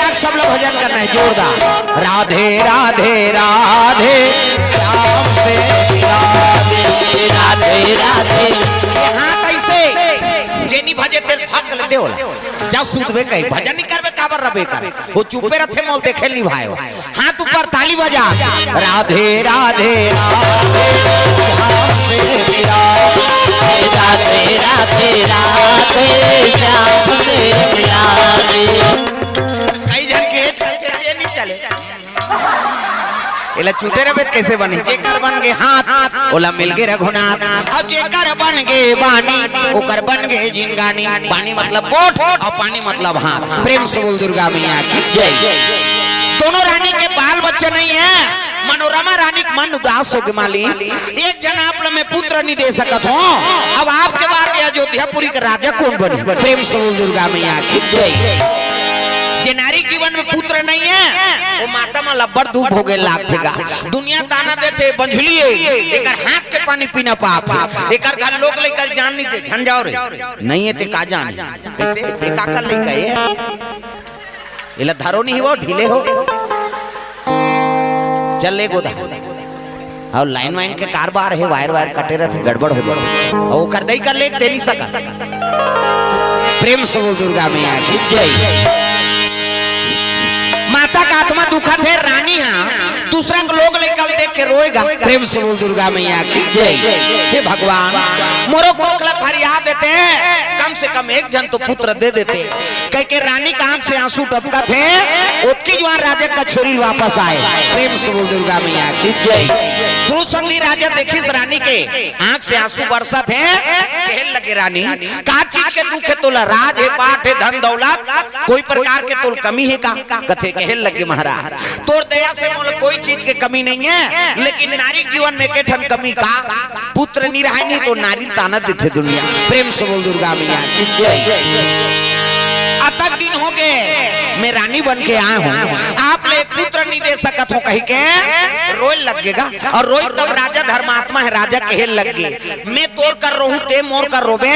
बेबाक सब लोग भजन करना है जोरदार। राधे राधे राधे श्याम से राधे राधे राधे। यहाँ कैसे जेनी भजे तेल फाक ले देवला जा सुधवे कहीं भजन नहीं करबे काबर रबे कर वो चुपे रथे मोल देखे ली भाई हाथ ऊपर ताली बजा। राधे राधे राधे श्याम से राधे राधे राधे राधे श्याम से राधे। कई जन के ये नहीं चले इला चूटे रबे कैसे बने जेकर बन गए हाथ ओला मिल गए रघुनाथ अब जेकर बन गए बानी ओकर बन गए जिनगानी। बानी मतलब गोठ और पानी मतलब हाथ। प्रेम से बोल दुर्गा मैया की जय। दोनों रानी के बाल बच्चे नहीं है। मनोरमा रानी का मन उदास हो गए माली एक जन आप में पुत्र नहीं दे सकत हो अब आपके बाद अयोध्यापुरी का राजा कौन बने। प्रेम से बोल दुर्गा मैया की जय। जे नारी जीवन में पुत्र नहीं है वो माता में लब्बर दुख हो गए लागेगा। दुनिया ताना देते बंझलिए एकर हाथ के पानी पीना पाप एकर घर लोग लेकर जान नहीं दे झन जाओ रे नहीं है ते का जान कैसे ते का कर लेका है इला धारो नहीं हो ढीले हो चल ले गोदा और लाइन वाइन के कारबार है वायर वायर कटे रहते गड़बड़ हो जाए और वो कर दई कर ले दे नहीं सका। प्रेम से बोल दुर्गा मैया की जय। माता का आत्मा दुखद है रानी हाँ दूसरा को लोग लेकर देख के रोएगा। प्रेम से बोल दुर्गा मैया की जय। हे भगवान मोरो कोखला फरियाद देते कम से कम एक जन तो पुत्र दे देते कह के रानी का आंख से आंसू टपका थे उसकी जवान राजा का छोरी वापस आए। प्रेम से बोल दुर्गा मैया की जय। ध्रुव राजा देखी रानी के आंख से आंसू बरसा थे कहने लगे रानी का चीज के दुख है तोला राज है पाठ है धन दौलत कोई प्रकार के तोल कमी है का कथे कहने लगे महाराज तोर दया से मोल कोई चीज के कमी नहीं है लेकिन नारी जीवन में के ठन कमी का पुत्र नहीं रहा नहीं तो नारी ताना देते दुनिया। प्रेम से बोल दुर्गा मैया की जय। अतक दिन हो गए मैं रानी बन के आया हूँ आप ले पुत्र नहीं दे सकत हो कहीं के रोए लगेगा और रोई तब राजा धर्मात्मा है राजा कहे लग गए मैं तोड़ कर रोहू ते मोर कर रोबे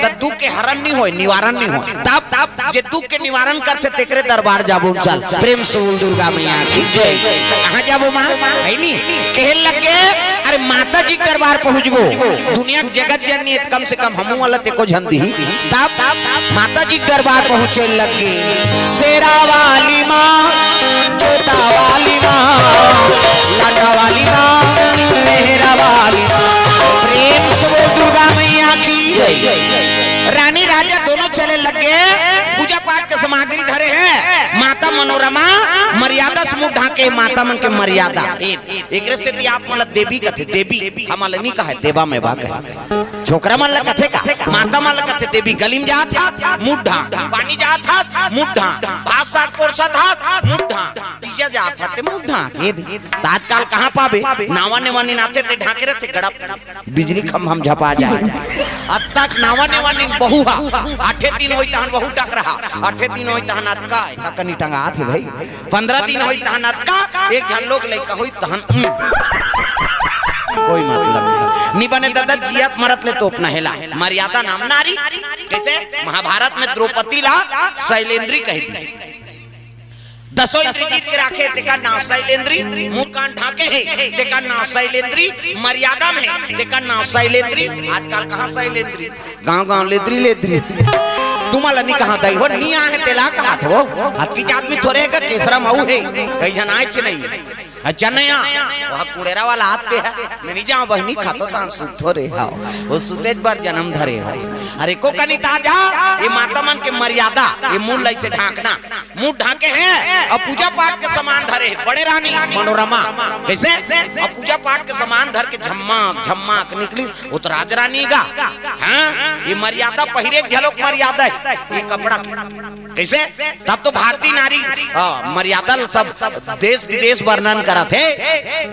तब दुख के हरण नहीं होए निवारण नहीं होए तब जे दुख के निवारण करते तेकरे दरबार जाबो चल। प्रेम से बोल दुर्गा मैया की जय। कहाँ जाबो माँ है नी कहे लग गए अरे माता जी दरबार पहुँचबो दुनिया जगत जननी कम से कम हमू वाला ते को झंडी तब माता जी दरबार पहुँचे लग गए। शेरा वाली माँ जोता वाली माँ लाटा वाली माँ मेहरा वाली माँ। प्रेम से बोल दुर्गा मैया की। रानी राजा दोनों चले लगे पूजा पाठ के सामग्री धरे हैं माता मनोरमा मर्यादा समूह ढाके माता मन के मर्यादा एक से आप मतलब देवी कथे देवी हमारे नहीं कहा देवा में बा कहे छोकरा मन ला कथे का माता मन ला कथे देवी गली में जा था मुड्ढा पानी जा था मुड्ढा भाषा कोर्सा था मुड्ढा तीजा जा था ते मुड्ढा आजकल कहाँ पावे नावा नेवानी नाते ते ढाके रहते गड़प बिजली खम हम झपा जाए अब तक नावा नेवानी बहु आठे दिन होई तहन बहु टक रहा 8 दिन होई तहन अतका का कनी टंगा थे भाई 15 दिन होई तहन अतका एक जन लोग लेका होई तहन कोई मतलब नहीं बने दादा जियत मरत ले तो अपना हेला मर्यादा नाम नारी कैसे महाभारत में द्रौपदी ला शैलेंद्री कही थी दसों इंद्री जीत के रखे तेका नाम शैलेंद्री मुंह कान ढाके है तेका नाम शैलेंद्री मर्यादा में है तेका नाम शैलेंद्री। आजकल कहाँ शैलेंद्री गांव लेद्री लेद्री तुम्हारा नहीं कहा दई हो नहीं आए तेला कहा थो आज की आदमी थोड़े का केसरा मऊ है कहीं जन आए च नहीं जनया वह कुड़ेरा वाला आते है मैं नहीं जाऊं बहनी खातो तान सुतो रे हां वो सुतेज बार जन्म धरे हो अरे को कनी ताजा ये माता मन के मर्यादा ये मुंह लाई से ढाकना मुंह ढाके हैं और पूजा पाठ के सामान धरे बड़े रानी मनोरमा कैसे और पूजा पाठ के सामान धर के झम्माक झम्माक निकली वो तो राज रानी का हां ये मर्यादा पहिरे झलक मर्यादा है ये कपड़ा कैसे तब तो भारतीय नारी मर्यादा सब देश विदेश वर्णन करा थे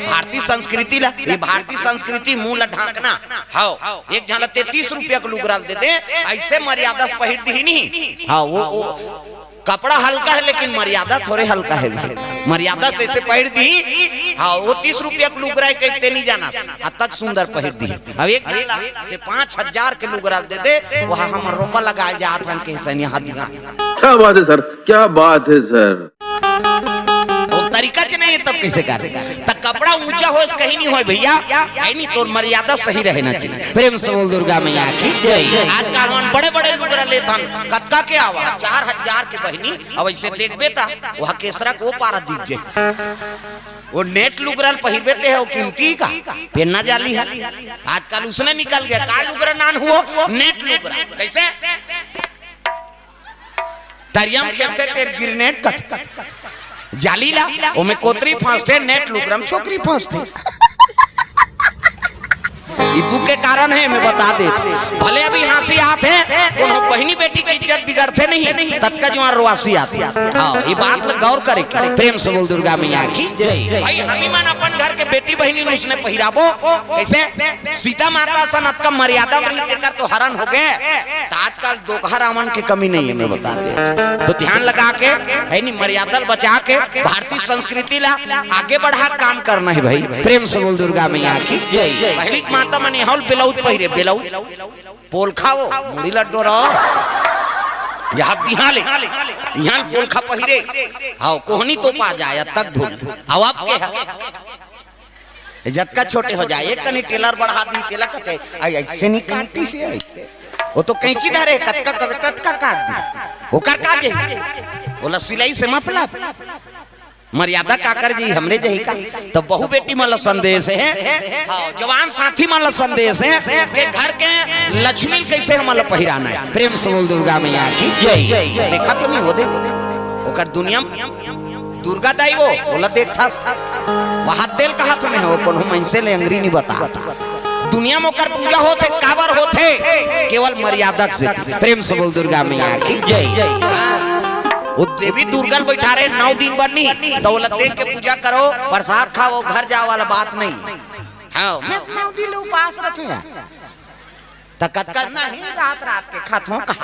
भारतीय संस्कृति ला ये भारतीय संस्कृति मुंह ला ढाकना हां एक झन 33 रुपया का लुगराल देते ऐसे मर्यादा से पहिर दी नहीं हां वो कपड़ा हल्का है लेकिन मर्यादा थोड़े हल्का है मर्यादा से पहिर दी हाँ वो 30 रुपया के लुगराई कहते नहीं जाना तक सुंदर पहिर दी अब एक 5,000 के लुगराल दे दे वहाँ हम रोपा लगाए जात हन के सनिया हाथ दिखा। क्या बात है सर क्या बात है सर। कैसे कर त कपड़ा ऊंचा हो कहीं नहीं हो भैया, कहीं नहीं तो मर्यादा सही रहना चाहिए। प्रेम से बोल दुर्गा मैया की जय। आज कालवान बड़े बड़े लुगरा लेथन कतका के आवा 4000 के बहनी, अब ऐसे देखबे ता वहां केसरा को पारा दिख जाए। वो नेट लुगरल पहिरबेते है वो कीमती का पहनना जाली है। आजकल उसने निकल गया का लुगरा नान हुआ नेट लुगरा। कैसे तरियम खेलते तेर गिरनेट कथ जालीला ओमे कोतरी फांसते नेट लुगरम छोकरी फांसते। इदू के कारण है मैं बता देता, भले अभी हंसी आते कोनो बहनी बेटी की इज्जत बिगड़ते नहीं तत्का जो रोआसी आती। हाँ ये बात गौर करे। प्रेम से बोल दुर्गा मैया की जय। भाई हम मन अपन घर के बेटी बहनी उसने पहिराबो कैसे सीता माता सनत का मर्यादा देकर तो हरण हो गए। तो आजकल दोखा रावण की कमी नहीं है मैं बता दे, तो ध्यान लगा के नहीं मर्यादा बचा के भारतीय संस्कृति ला आगे बढ़ा काम करना है भाई। प्रेम से बोल दुर्गा मैया की जय। पहली माता मने हॉल ब्लाउज पहिरे, ब्लाउज पोल खाओ मुड़ी लड्डो रहो यहाँ दिहाले यहाँ पोल खा पहिरे। हाँ कोहनी तो पा जाए तक धुल अब आपके जतका छोटे हो जाए एक कनी टेलर बढ़ा दी टेलर कहते ऐसे नहीं काटती से ऐसे वो तो कैंची धरे कतका कतका काट दी वो कर काजे बोला सिलाई से मतलब मर्यादा काकर जी हमरे जही का। तो बहु बेटी मतलब संदेश है, हाँ जवान साथी मतलब संदेश है कि घर के लक्ष्मी कैसे हमारा पहिराना है। प्रेम से बोल दुर्गा मैया की जय। देखा तो नहीं हो दे ओकर दुनिया दुर्गा दाई वो बोला देखा वहां दिल कहा तुम्हें हो कोनो मन से ले अंग्री नहीं बता दुनिया में ओकर पूजा होते कावर होते केवल मर्यादा से। प्रेम से बोल दुर्गा मैया की जय। वो देवी दुर्गा बैठा रहे 9 दिन बननी तो बोला देख के पूजा करो प्रसाद खाओ घर जाओ वाला बात नहीं। हाँ मैं 9 दिन उपवास रखूंगा तकत करना ही रात रात के खातों का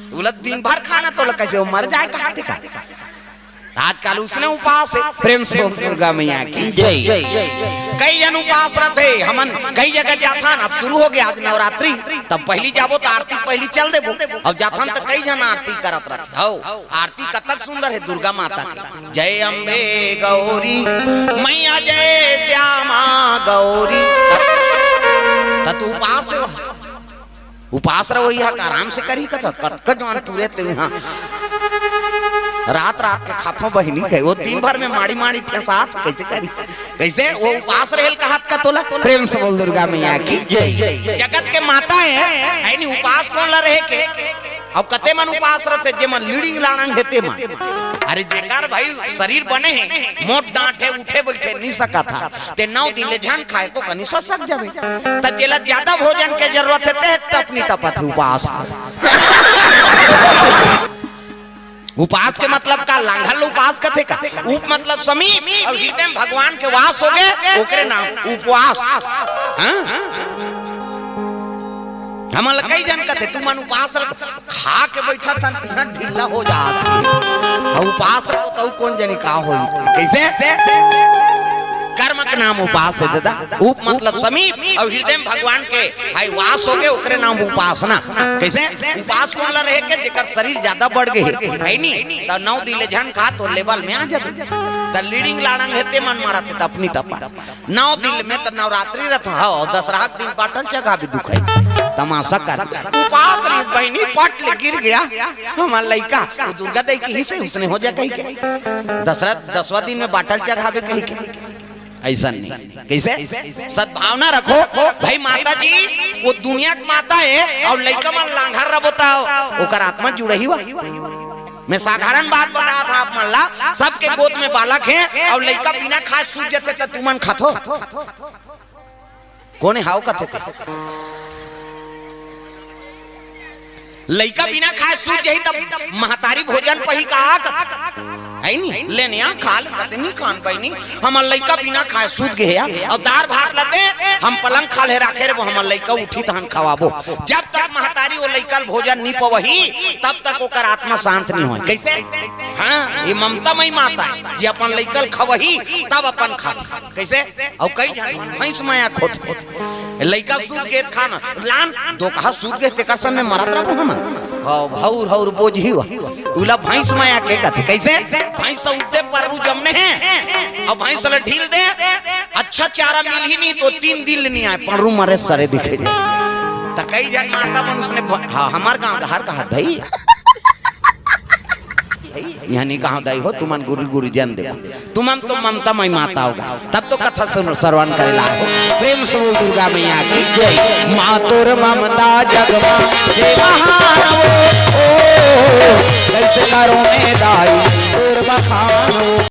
बोला दिन भर खाना तो कैसे वो मर जाए कहा देखा। आजकल उसने उपवास है। प्रेम से दुर्गा मैया की जय। कई जन उपवास रहते हमन कई जगह जाथन। अब शुरू हो गया आज नवरात्रि तब पहली जाबो तो आरती पहली चल देबो। अब जाथन तो कई जन आरती करत रहते हो। आरती कतक सुंदर है दुर्गा माता की। जय अम्बे गौरी मैया जय श्यामा गौरी तू उपवास है उपवास रहो आराम से करी कतक जवान पूरे यहाँ रात रात के खाथों बहिनी गए वो दिन भर में माड़ी माड़ी ठेसात कैसे करी कैसे वो उपास रहेल कहत का तोला। प्रेम से बोल दुर्गा मैया की जय। जगत के माता है नहीं उपास कौन ला रहे के अब कते मन उपास रहते जे मन लीडिंग लाणंग हेते मन। अरे जेकार भाई शरीर बने हैं मोट डांट है उठे बैठे नहीं सका था ते 9 दिन ले जान खाए को कनी सक जावे त जेला ज्यादा भोजन के जरूरत है ते टपनी तपत उपास। उपास के मतलब का लांघल उपास कथे का उप मतलब समीप और हृदय में भगवान के वास हो गए ओकरे नाम उपवास। हम कई जन कथे तू मन उपास खा के बैठा था यहाँ ढीला हो जाती और उपास तो कौन जनी का हो कैसे कर्म के नाम उपास है दादा। उप मतलब समीप और हृदय में भगवान के हाई वास हो गए ओकरे नाम उपासना। कैसे उपास कौन ला रहे के जेकर शरीर ज्यादा बढ़ गए है नहीं तो 9 दिन ले जान खा तो लेवल में आ जाबे त लीडिंग लाणंग हेते मन मारत त अपनी तपा 9 दिन में तो नवरात्रि रथ हो दशहरा दिन बाटल जगह भी दुख है तमाशा कर उपास रे बहनी पट ले गिर गया हमार लइका वो दुर्गा देई की ही से उसने हो जा कही के दशरथ 10वां दिन में बाटल चढ़ावे कही के ऐसा नहीं। कैसे सद्भावना रखो भाई माता जी वो दुनिया की माता है और लइका मन लांघर रबोता ओकर आत्मा जुड़े ही मैं साधारण बात बता था आप मन ला सबके गोद में बालक है और लइका बिना खाए सूझ जाते तो तुमन खाथो कोने हाव कथे थे लइका बिना खाए सूझ जाही तब महतारी भोजन पही का है नहीं लेने आ खा ले नहीं खान पाई हम लइका बिना खाए सूझ गए और दार भात लते हम पलंग खा ले राखे रे वो हम लइका उठी तो हम खवाबो जब तक महतारी वो लइका भोजन नहीं पवही तब तक ओकर आत्मा शांत नहीं हो। कैसे हाँ ये ममता मई माता है जी अपन लइका खवही तब अपन खाता कैसे और कई जन भैंस माया खोते लइका सूत के खाना लान दो कहा सूत के तेकर सन में मरत रहो हम हौर हौर बोझी उला भैंस माया के कहते कैसे भैंस उद्दे पररू जमने हैं और भैंस ले ढील दे अच्छा चारा मिल ही नहीं तो 3 दिन नहीं आए पररू मरे सरे दिखे जाए त कई जन माता बन उसने हां हमार गांव धार कहा भाई यानी कहा दाई हो तुमन गुरु गुरु जन देखो तुमन तो ममता मई माता होगा तब तो कथा श्रवण करेला हो प्रेम से बोल दुर्गा मैया की जय मां तोर ममता जगमा हे महानो ओ कैसे करो में दाई तोर बखानो।